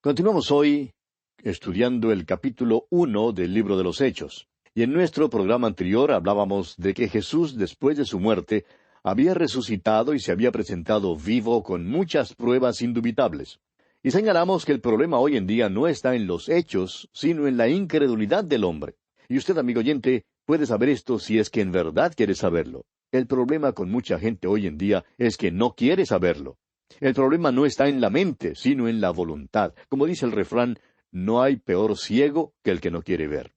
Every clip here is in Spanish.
Continuamos hoy estudiando el capítulo 1 del libro de los Hechos. Y en nuestro programa anterior hablábamos de que Jesús, después de su muerte, había resucitado y se había presentado vivo con muchas pruebas indubitables. Y señalamos que el problema hoy en día no está en los hechos, sino en la incredulidad del hombre. Y usted, amigo oyente, puede saber esto si es que en verdad quiere saberlo. El problema con mucha gente hoy en día es que no quiere saberlo. El problema no está en la mente, sino en la voluntad. Como dice el refrán, no hay peor ciego que el que no quiere ver.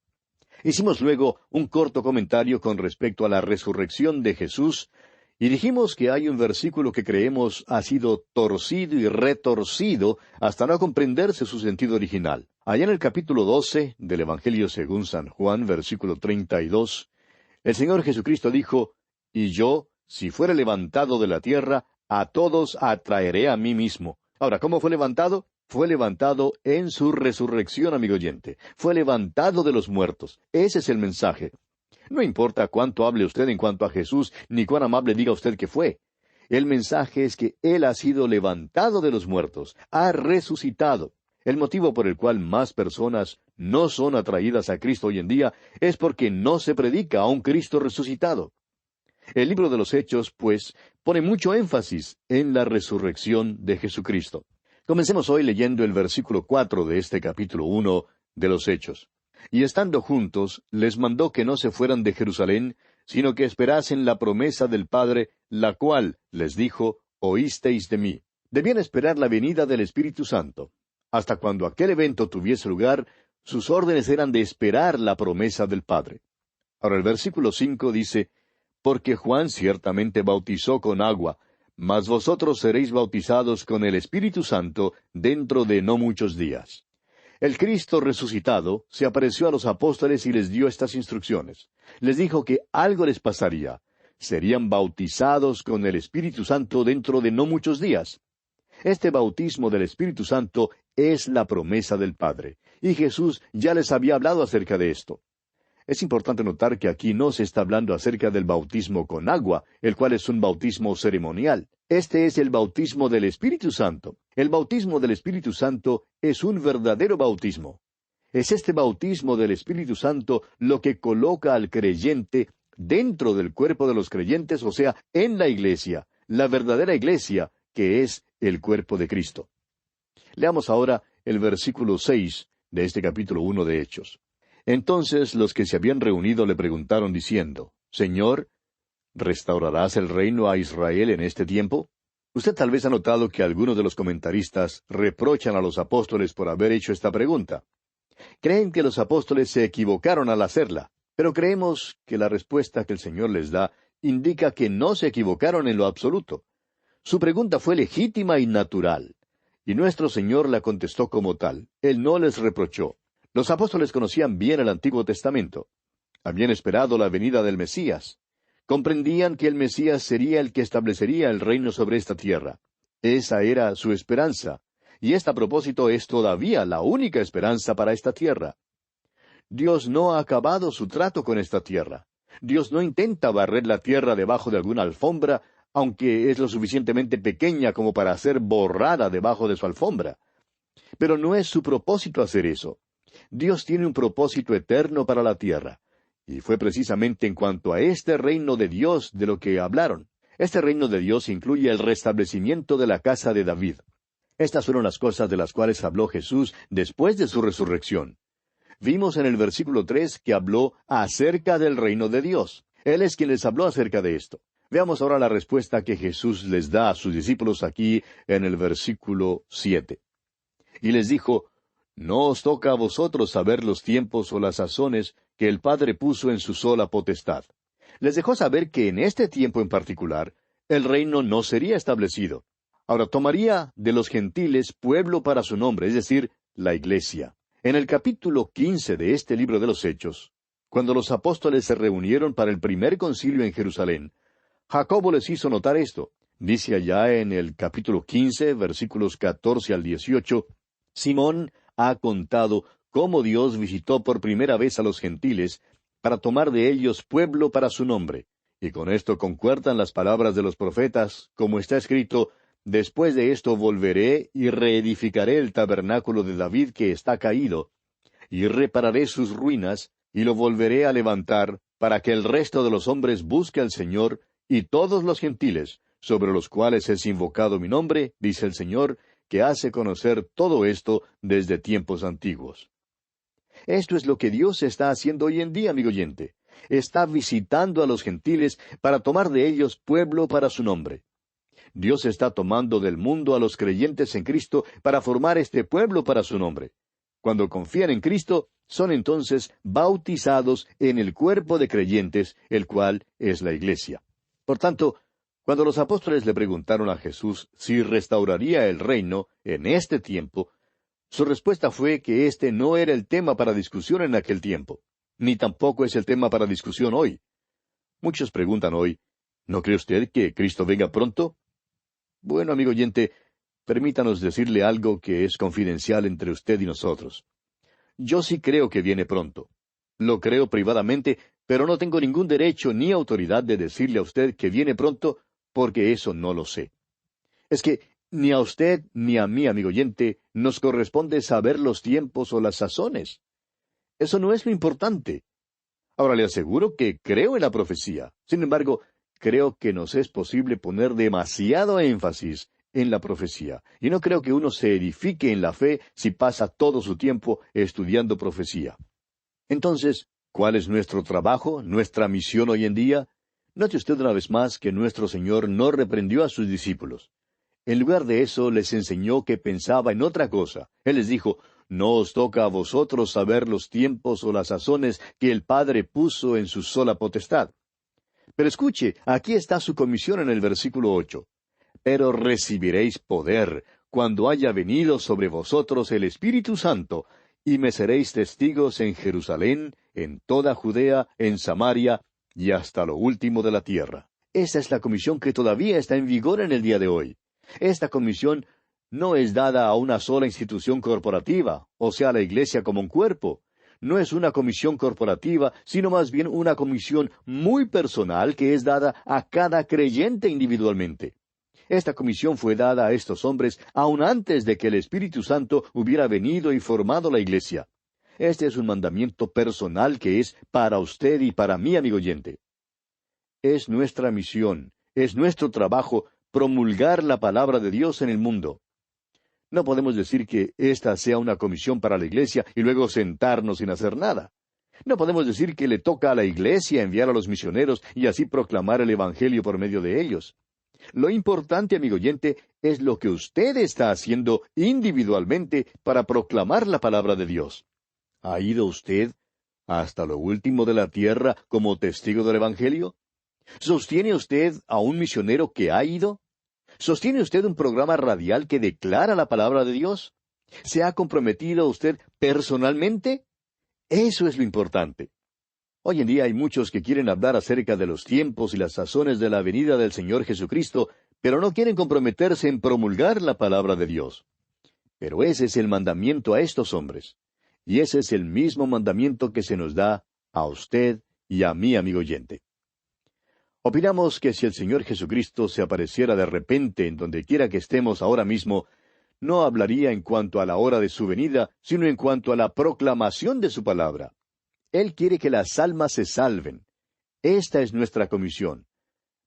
Hicimos luego un corto comentario con respecto a la resurrección de Jesús, y dijimos que hay un versículo que creemos ha sido torcido y retorcido hasta no comprenderse su sentido original. Allá en el capítulo 12 del Evangelio según San Juan, versículo 32, el Señor Jesucristo dijo, «Y yo, si fuere levantado de la tierra, a todos atraeré a mí mismo». Ahora, ¿cómo fue levantado? Fue levantado en su resurrección, amigo oyente. Fue levantado de los muertos. Ese es el mensaje. No importa cuánto hable usted en cuanto a Jesús, ni cuán amable diga usted que fue. El mensaje es que Él ha sido levantado de los muertos, ha resucitado. El motivo por el cual más personas no son atraídas a Cristo hoy en día es porque no se predica a un Cristo resucitado. El libro de los Hechos, pues, pone mucho énfasis en la resurrección de Jesucristo. Comencemos hoy leyendo el versículo 4 de este capítulo 1 de los Hechos. «Y estando juntos, les mandó que no se fueran de Jerusalén, sino que esperasen la promesa del Padre, la cual, les dijo, oísteis de mí». Debían esperar la venida del Espíritu Santo. Hasta cuando aquel evento tuviese lugar, sus órdenes eran de esperar la promesa del Padre. Ahora el versículo 5 dice, «Porque Juan ciertamente bautizó con agua, mas vosotros seréis bautizados con el Espíritu Santo dentro de no muchos días». El Cristo resucitado se apareció a los apóstoles y les dio estas instrucciones. Les dijo que algo les pasaría. Serían bautizados con el Espíritu Santo dentro de no muchos días. Este bautismo del Espíritu Santo es la promesa del Padre, y Jesús ya les había hablado acerca de esto. Es importante notar que aquí no se está hablando acerca del bautismo con agua, el cual es un bautismo ceremonial. Este es el bautismo del Espíritu Santo. El bautismo del Espíritu Santo es un verdadero bautismo. Es este bautismo del Espíritu Santo lo que coloca al creyente dentro del cuerpo de los creyentes, o sea, en la iglesia, la verdadera iglesia, que es el cuerpo de Cristo. Leamos ahora el versículo 6 de este capítulo 1 de Hechos. Entonces los que se habían reunido le preguntaron diciendo, «Señor, ¿restaurarás el reino a Israel en este tiempo?» Usted tal vez ha notado que algunos de los comentaristas reprochan a los apóstoles por haber hecho esta pregunta. Creen que los apóstoles se equivocaron al hacerla, pero creemos que la respuesta que el Señor les da indica que no se equivocaron en lo absoluto. Su pregunta fue legítima y natural, y nuestro Señor la contestó como tal. Él no les reprochó. Los apóstoles conocían bien el Antiguo Testamento. Habían esperado la venida del Mesías. Comprendían que el Mesías sería el que establecería el reino sobre esta tierra. Esa era su esperanza, y esta a propósito es todavía la única esperanza para esta tierra. Dios no ha acabado su trato con esta tierra. Dios no intenta barrer la tierra debajo de alguna alfombra, aunque es lo suficientemente pequeña como para ser borrada debajo de su alfombra. Pero no es su propósito hacer eso. Dios tiene un propósito eterno para la tierra. Y fue precisamente en cuanto a este reino de Dios de lo que hablaron. Este reino de Dios incluye el restablecimiento de la casa de David. Estas fueron las cosas de las cuales habló Jesús después de su resurrección. Vimos en el versículo 3 que habló acerca del reino de Dios. Él es quien les habló acerca de esto. Veamos ahora la respuesta que Jesús les da a sus discípulos aquí en el versículo 7. Y les dijo, «No os toca a vosotros saber los tiempos o las sazones que el Padre puso en su sola potestad». Les dejó saber que en este tiempo en particular, el reino no sería establecido. Ahora tomaría de los gentiles pueblo para su nombre, es decir, la iglesia. En el capítulo 15 de este libro de los Hechos, cuando los apóstoles se reunieron para el primer concilio en Jerusalén, Jacobo les hizo notar esto. Dice allá en el capítulo 15, versículos 14 al 18, «Simón ha contado cómo Dios visitó por primera vez a los gentiles para tomar de ellos pueblo para su nombre. Y con esto concuerdan las palabras de los profetas, como está escrito, Después de esto volveré y reedificaré el tabernáculo de David que está caído, y repararé sus ruinas, y lo volveré a levantar, para que el resto de los hombres busque al Señor, y todos los gentiles, sobre los cuales es invocado mi nombre, dice el Señor, que hace conocer todo esto desde tiempos antiguos. Esto es lo que Dios está haciendo hoy en día, amigo oyente. Está visitando a los gentiles para tomar de ellos pueblo para su nombre. Dios está tomando del mundo a los creyentes en Cristo para formar este pueblo para su nombre. Cuando confían en Cristo, son entonces bautizados en el cuerpo de creyentes, el cual es la Iglesia. Por tanto, cuando los apóstoles le preguntaron a Jesús si restauraría el reino en este tiempo, su respuesta fue que este no era el tema para discusión en aquel tiempo, ni tampoco es el tema para discusión hoy. Muchos preguntan hoy, ¿no cree usted que Cristo venga pronto? Bueno, amigo oyente, permítanos decirle algo que es confidencial entre usted y nosotros. Yo sí creo que viene pronto. Lo creo privadamente, pero no tengo ningún derecho ni autoridad de decirle a usted que viene pronto, porque eso no lo sé. Es que ni a usted ni a mí, amigo oyente, nos corresponde saber los tiempos o las sazones. Eso no es lo importante. Ahora le aseguro que creo en la profecía. Sin embargo, creo que nos es posible poner demasiado énfasis en la profecía, y no creo que uno se edifique en la fe si pasa todo su tiempo estudiando profecía. Entonces, ¿cuál es nuestro trabajo, nuestra misión hoy en día? Note usted una vez más que nuestro Señor no reprendió a sus discípulos. En lugar de eso, les enseñó que pensaba en otra cosa. Él les dijo, no os toca a vosotros saber los tiempos o las sazones que el Padre puso en su sola potestad. Pero escuche, aquí está su comisión en el versículo 8. Pero recibiréis poder cuando haya venido sobre vosotros el Espíritu Santo, y me seréis testigos en Jerusalén, en toda Judea, en Samaria, y hasta lo último de la tierra. Esta es la comisión que todavía está en vigor en el día de hoy. Esta comisión no es dada a una sola institución corporativa, o sea, a la Iglesia como un cuerpo. No es una comisión corporativa, sino más bien una comisión muy personal que es dada a cada creyente individualmente. Esta comisión fue dada a estos hombres aun antes de que el Espíritu Santo hubiera venido y formado la Iglesia. Este es un mandamiento personal que es para usted y para mí, amigo oyente. Es nuestra misión, es nuestro trabajo promulgar la palabra de Dios en el mundo. No podemos decir que esta sea una comisión para la Iglesia y luego sentarnos sin hacer nada. No podemos decir que le toca a la Iglesia enviar a los misioneros y así proclamar el Evangelio por medio de ellos. Lo importante, amigo oyente, es lo que usted está haciendo individualmente para proclamar la palabra de Dios. ¿Ha ido usted hasta lo último de la tierra como testigo del Evangelio? ¿Sostiene usted a un misionero que ha ido? ¿Sostiene usted un programa radial que declara la palabra de Dios? ¿Se ha comprometido usted personalmente? Eso es lo importante. Hoy en día hay muchos que quieren hablar acerca de los tiempos y las sazones de la venida del Señor Jesucristo, pero no quieren comprometerse en promulgar la palabra de Dios. Pero ese es el mandamiento a estos hombres. Y ese es el mismo mandamiento que se nos da a usted y a mí, amigo oyente. Opinamos que si el Señor Jesucristo se apareciera de repente en donde quiera que estemos ahora mismo, no hablaría en cuanto a la hora de su venida, sino en cuanto a la proclamación de su palabra. Él quiere que las almas se salven. Esta es nuestra comisión.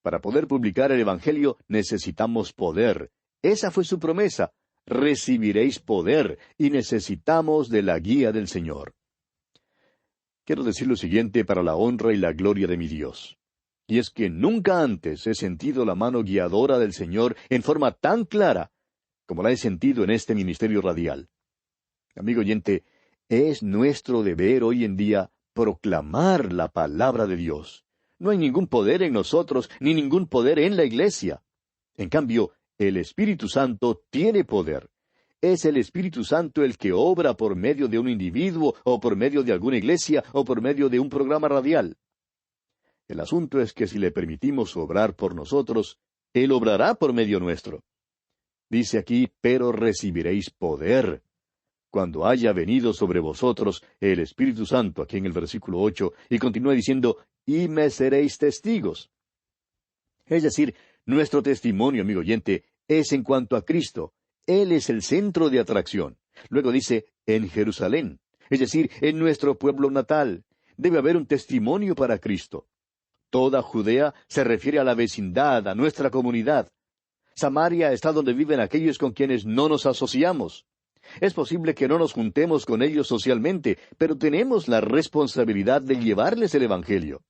Para poder publicar el Evangelio necesitamos poder. Esa fue su promesa. Recibiréis poder, y necesitamos de la guía del Señor. Quiero decir lo siguiente para la honra y la gloria de mi Dios. Y es que nunca antes he sentido la mano guiadora del Señor en forma tan clara como la he sentido en este ministerio radial. Amigo oyente, es nuestro deber hoy en día proclamar la palabra de Dios. No hay ningún poder en nosotros, ni ningún poder en la Iglesia. En cambio, el Espíritu Santo tiene poder. Es el Espíritu Santo el que obra por medio de un individuo, o por medio de alguna iglesia, o por medio de un programa radial. El asunto es que si le permitimos obrar por nosotros, Él obrará por medio nuestro. Dice aquí, pero recibiréis poder cuando haya venido sobre vosotros el Espíritu Santo, aquí en el versículo 8, y continúa diciendo, y me seréis testigos. Es decir, nuestro testimonio, amigo oyente, es en cuanto a Cristo. Él es el centro de atracción. Luego dice, en Jerusalén, es decir, en nuestro pueblo natal. Debe haber un testimonio para Cristo. Toda Judea se refiere a la vecindad, a nuestra comunidad. Samaria está donde viven aquellos con quienes no nos asociamos. Es posible que no nos juntemos con ellos socialmente, pero tenemos la responsabilidad de llevarles el Evangelio.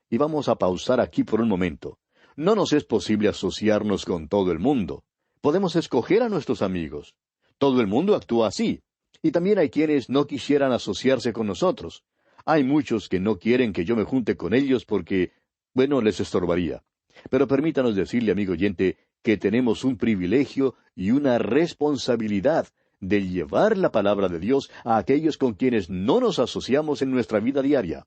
Y vamos a pausar aquí por un momento. No nos es posible asociarnos con todo el mundo. Podemos escoger a nuestros amigos. Todo el mundo actúa así. Y también hay quienes no quisieran asociarse con nosotros. Hay muchos que no quieren que yo me junte con ellos porque, bueno, les estorbaría. Pero permítanos decirle, amigo oyente, que tenemos un privilegio y una responsabilidad de llevar la palabra de Dios a aquellos con quienes no nos asociamos en nuestra vida diaria.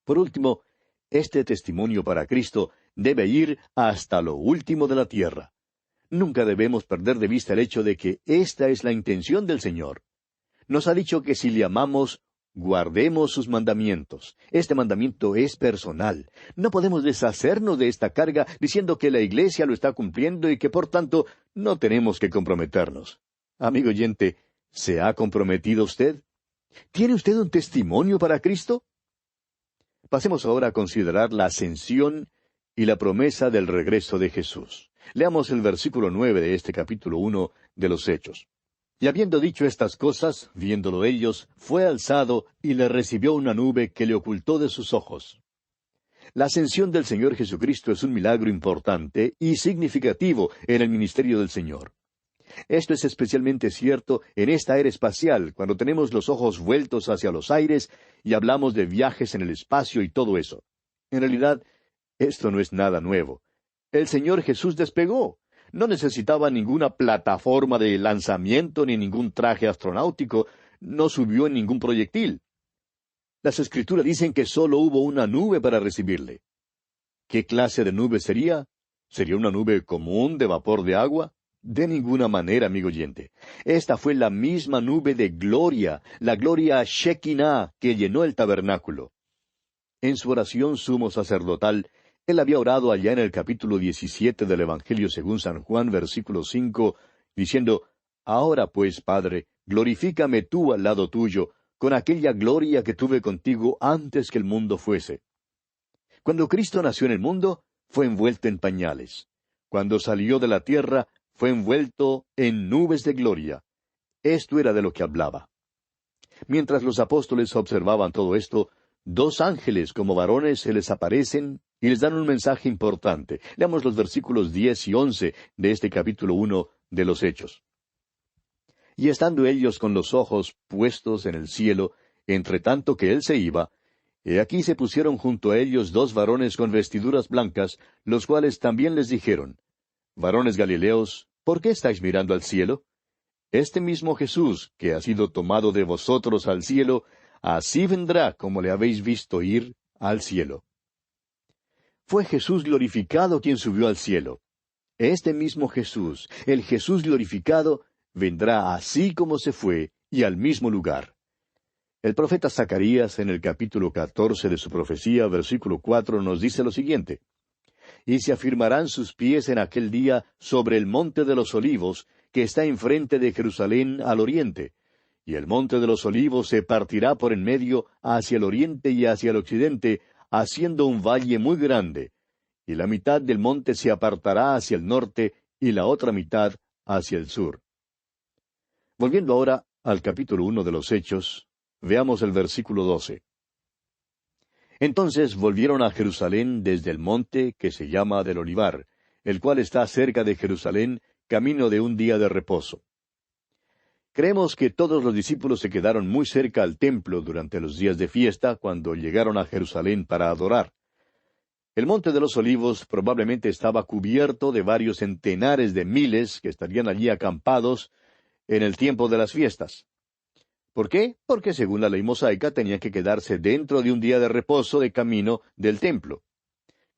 Por último, este testimonio para Cristo debe ir hasta lo último de la tierra. Nunca debemos perder de vista el hecho de que esta es la intención del Señor. Nos ha dicho que si le amamos, guardemos sus mandamientos. Este mandamiento es personal. No podemos deshacernos de esta carga diciendo que la Iglesia lo está cumpliendo y que por tanto no tenemos que comprometernos. Amigo oyente, ¿se ha comprometido usted? ¿Tiene usted un testimonio para Cristo? Pasemos ahora a considerar la ascensión y la promesa del regreso de Jesús. Leamos el versículo 9 de este capítulo 1 de los Hechos. Y habiendo dicho estas cosas, viéndolo ellos, fue alzado y le recibió una nube que le ocultó de sus ojos. La ascensión del Señor Jesucristo es un milagro importante y significativo en el ministerio del Señor. Esto es especialmente cierto en esta era espacial, cuando tenemos los ojos vueltos hacia los aires y hablamos de viajes en el espacio y todo eso. En realidad, esto no es nada nuevo. El Señor Jesús despegó. No necesitaba ninguna plataforma de lanzamiento ni ningún traje astronáutico. No subió en ningún proyectil. Las Escrituras dicen que solo hubo una nube para recibirle. ¿Qué clase de nube sería? ¿Sería una nube común de vapor de agua? De ninguna manera, amigo oyente. Esta fue la misma nube de gloria, la gloria Shekinah que llenó el tabernáculo. En su oración sumo sacerdotal, él había orado allá en el capítulo 17 del Evangelio según San Juan, versículo 5, diciendo, Ahora pues, Padre, glorifícame tú al lado tuyo, con aquella gloria que tuve contigo antes que el mundo fuese. Cuando Cristo nació en el mundo, fue envuelto en pañales. Cuando salió de la tierra, fue envuelto en nubes de gloria. Esto era de lo que hablaba. Mientras los apóstoles observaban todo esto, dos ángeles como varones se les aparecen y les dan un mensaje importante. Leamos los versículos 10 y 11 de este capítulo 1 de los Hechos. Y estando ellos con los ojos puestos en el cielo, entre tanto que él se iba, he aquí se pusieron junto a ellos dos varones con vestiduras blancas, los cuales también les dijeron, Varones Galileos, ¿por qué estáis mirando al cielo? Este mismo Jesús, que ha sido tomado de vosotros al cielo, así vendrá como le habéis visto ir al cielo. Fue Jesús glorificado quien subió al cielo. Este mismo Jesús, el Jesús glorificado, vendrá así como se fue y al mismo lugar. El profeta Zacarías, en el capítulo 14 de su profecía, versículo 4, nos dice lo siguiente, Y se afirmarán sus pies en aquel día sobre el monte de los olivos, que está enfrente de Jerusalén al oriente, y el monte de los olivos se partirá por en medio hacia el oriente y hacia el occidente, haciendo un valle muy grande, y la mitad del monte se apartará hacia el norte y la otra mitad hacia el sur. Volviendo ahora al capítulo 1 de los Hechos, veamos el versículo 12. Entonces volvieron a Jerusalén desde el monte que se llama del Olivar, el cual está cerca de Jerusalén, camino de un día de reposo. Creemos que todos los discípulos se quedaron muy cerca al templo durante los días de fiesta cuando llegaron a Jerusalén para adorar. El monte de los olivos probablemente estaba cubierto de varios centenares de miles que estarían allí acampados en el tiempo de las fiestas. ¿Por qué? Porque según la ley mosaica tenían que quedarse dentro de un día de reposo de camino del templo.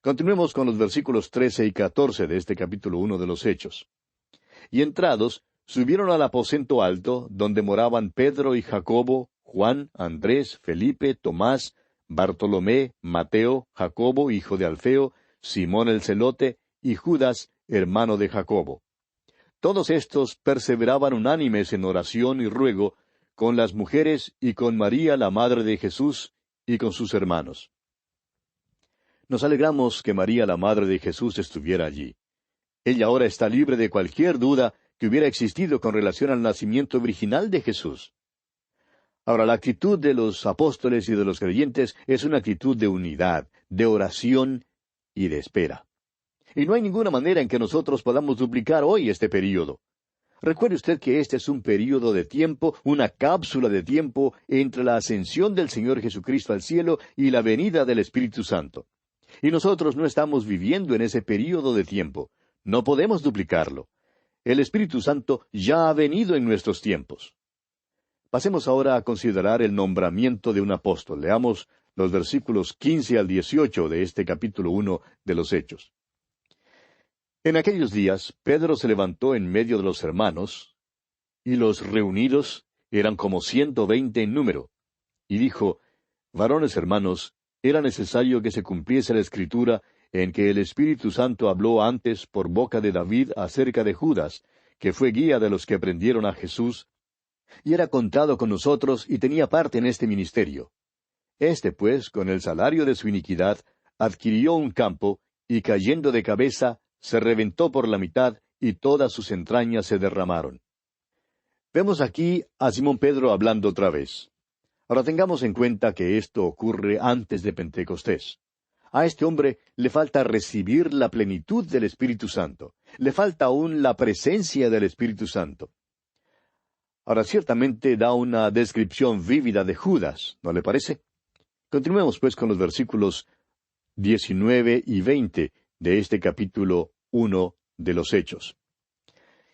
Continuemos con los versículos 13 y 14 de este capítulo 1 de los Hechos. Y entrados, subieron al aposento alto, donde moraban Pedro y Jacobo, Juan, Andrés, Felipe, Tomás, Bartolomé, Mateo, Jacobo, hijo de Alfeo, Simón el celote, y Judas, hermano de Jacobo. Todos estos perseveraban unánimes en oración y ruego con las mujeres y con María, la madre de Jesús, y con sus hermanos. Nos alegramos que María, la madre de Jesús, estuviera allí. Ella ahora está libre de cualquier duda que hubiera existido con relación al nacimiento virginal de Jesús. Ahora, la actitud de los apóstoles y de los creyentes es una actitud de unidad, de oración y de espera. Y no hay ninguna manera en que nosotros podamos duplicar hoy este período. Recuerde usted que este es un período de tiempo, una cápsula de tiempo entre la ascensión del Señor Jesucristo al cielo y la venida del Espíritu Santo. Y nosotros no estamos viviendo en ese período de tiempo. No podemos duplicarlo. El Espíritu Santo ya ha venido en nuestros tiempos. Pasemos ahora a considerar el nombramiento de un apóstol. Leamos los versículos 15 al 18 de este capítulo 1 de los Hechos. En aquellos días, Pedro se levantó en medio de los hermanos, y los reunidos eran como 120 en número, y dijo: Varones hermanos, era necesario que se cumpliese la Escritura en que el Espíritu Santo habló antes por boca de David acerca de Judas, que fue guía de los que prendieron a Jesús, y era contado con nosotros y tenía parte en este ministerio. Este, pues, con el salario de su iniquidad, adquirió un campo, y cayendo de cabeza, se reventó por la mitad, y todas sus entrañas se derramaron. Vemos aquí a Simón Pedro hablando otra vez. Ahora tengamos en cuenta que esto ocurre antes de Pentecostés. A este hombre le falta recibir la plenitud del Espíritu Santo. Le falta aún la presencia del Espíritu Santo. Ahora ciertamente da una descripción vívida de Judas, ¿no le parece? Continuemos pues con los versículos 19 y 20 de este capítulo 1 de los Hechos.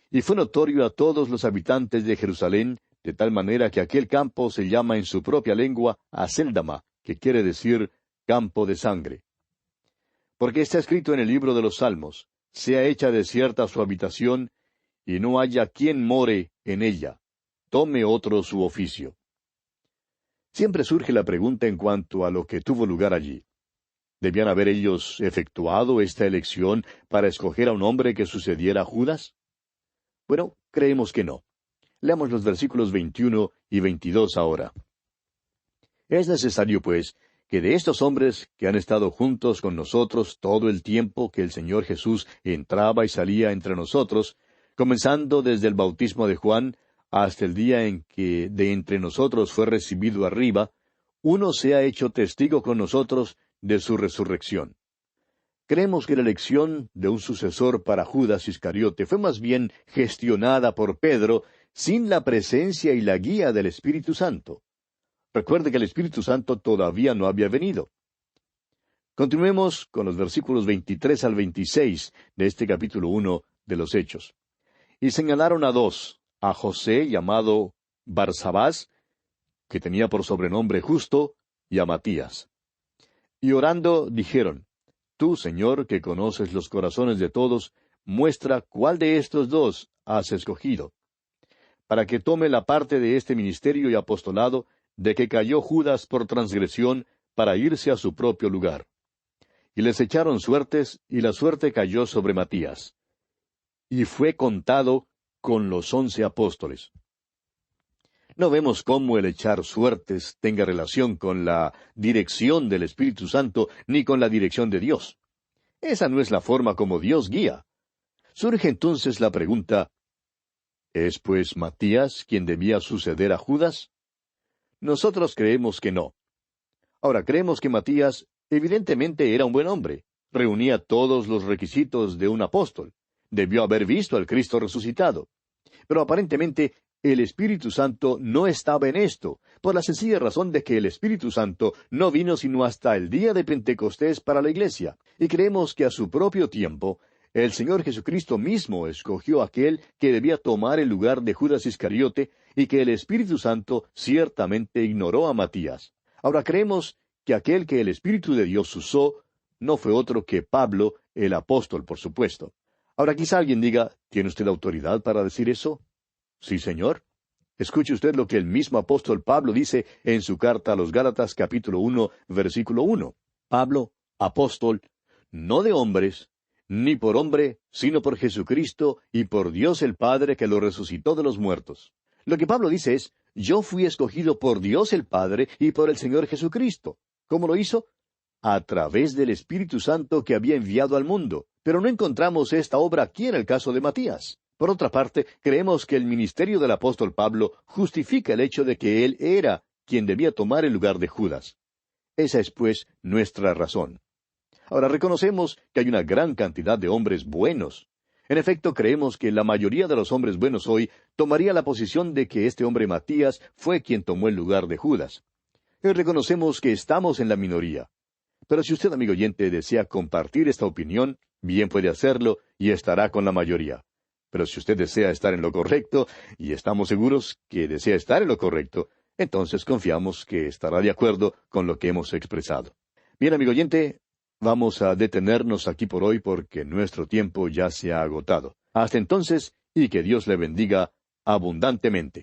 Y fue notorio a todos los habitantes de Jerusalén, de tal manera que aquel campo se llama en su propia lengua Acéldama, que quiere decir campo de sangre. Porque está escrito en el libro de los Salmos: sea hecha desierta su habitación, y no haya quien more en ella. Tome otro su oficio. Siempre surge la pregunta en cuanto a lo que tuvo lugar allí. ¿Debían haber ellos efectuado esta elección para escoger a un hombre que sucediera a Judas? Bueno, creemos que no. Leamos los versículos 21 y 22 ahora. Es necesario, pues, que de estos hombres que han estado juntos con nosotros todo el tiempo que el Señor Jesús entraba y salía entre nosotros, comenzando desde el bautismo de Juan hasta el día en que de entre nosotros fue recibido arriba, uno se ha hecho testigo con nosotros de su resurrección. Creemos que la elección de un sucesor para Judas Iscariote fue más bien gestionada por Pedro sin la presencia y la guía del Espíritu Santo. Recuerde que el Espíritu Santo todavía no había venido. Continuemos con los versículos 23 al 26 de este capítulo 1 de los Hechos. Y señalaron a dos, a José, llamado Barsabás, que tenía por sobrenombre Justo, y a Matías. Y orando dijeron: Tú, Señor, que conoces los corazones de todos, muestra cuál de estos dos has escogido, para que tome la parte de este ministerio y apostolado de que cayó Judas por transgresión para irse a su propio lugar. Y les echaron suertes, y la suerte cayó sobre Matías. Y fue contado con los 11 apóstoles. No vemos cómo el echar suertes tenga relación con la dirección del Espíritu Santo ni con la dirección de Dios. Esa no es la forma como Dios guía. Surge entonces la pregunta: ¿es pues Matías quien debía suceder a Judas? Nosotros creemos que no. Ahora, creemos que Matías evidentemente era un buen hombre. Reunía todos los requisitos de un apóstol. Debió haber visto al Cristo resucitado. Pero aparentemente el Espíritu Santo no estaba en esto, por la sencilla razón de que el Espíritu Santo no vino sino hasta el día de Pentecostés para la iglesia, y creemos que a su propio tiempo, el Señor Jesucristo mismo escogió a aquel que debía tomar el lugar de Judas Iscariote, y que el Espíritu Santo ciertamente ignoró a Matías. Ahora creemos que aquel que el Espíritu de Dios usó no fue otro que Pablo, el apóstol, por supuesto. Ahora quizá alguien diga: ¿tiene usted autoridad para decir eso? Sí, señor. Escuche usted lo que el mismo apóstol Pablo dice en su carta a los Gálatas capítulo 1, versículo 1. Pablo, apóstol, no de hombres, ni por hombre, sino por Jesucristo y por Dios el Padre que lo resucitó de los muertos. Lo que Pablo dice es, yo fui escogido por Dios el Padre y por el Señor Jesucristo. ¿Cómo lo hizo? A través del Espíritu Santo que había enviado al mundo. Pero no encontramos esta obra aquí en el caso de Matías. Por otra parte, creemos que el ministerio del apóstol Pablo justifica el hecho de que él era quien debía tomar el lugar de Judas. Esa es, pues, nuestra razón. Ahora reconocemos que hay una gran cantidad de hombres buenos. En efecto, creemos que la mayoría de los hombres buenos hoy tomaría la posición de que este hombre Matías fue quien tomó el lugar de Judas. Y reconocemos que estamos en la minoría. Pero si usted, amigo oyente, desea compartir esta opinión, bien puede hacerlo y estará con la mayoría. Pero si usted desea estar en lo correcto, y estamos seguros que desea estar en lo correcto, entonces confiamos que estará de acuerdo con lo que hemos expresado. Bien, amigo oyente, vamos a detenernos aquí por hoy porque nuestro tiempo ya se ha agotado. Hasta entonces, y que Dios le bendiga abundantemente.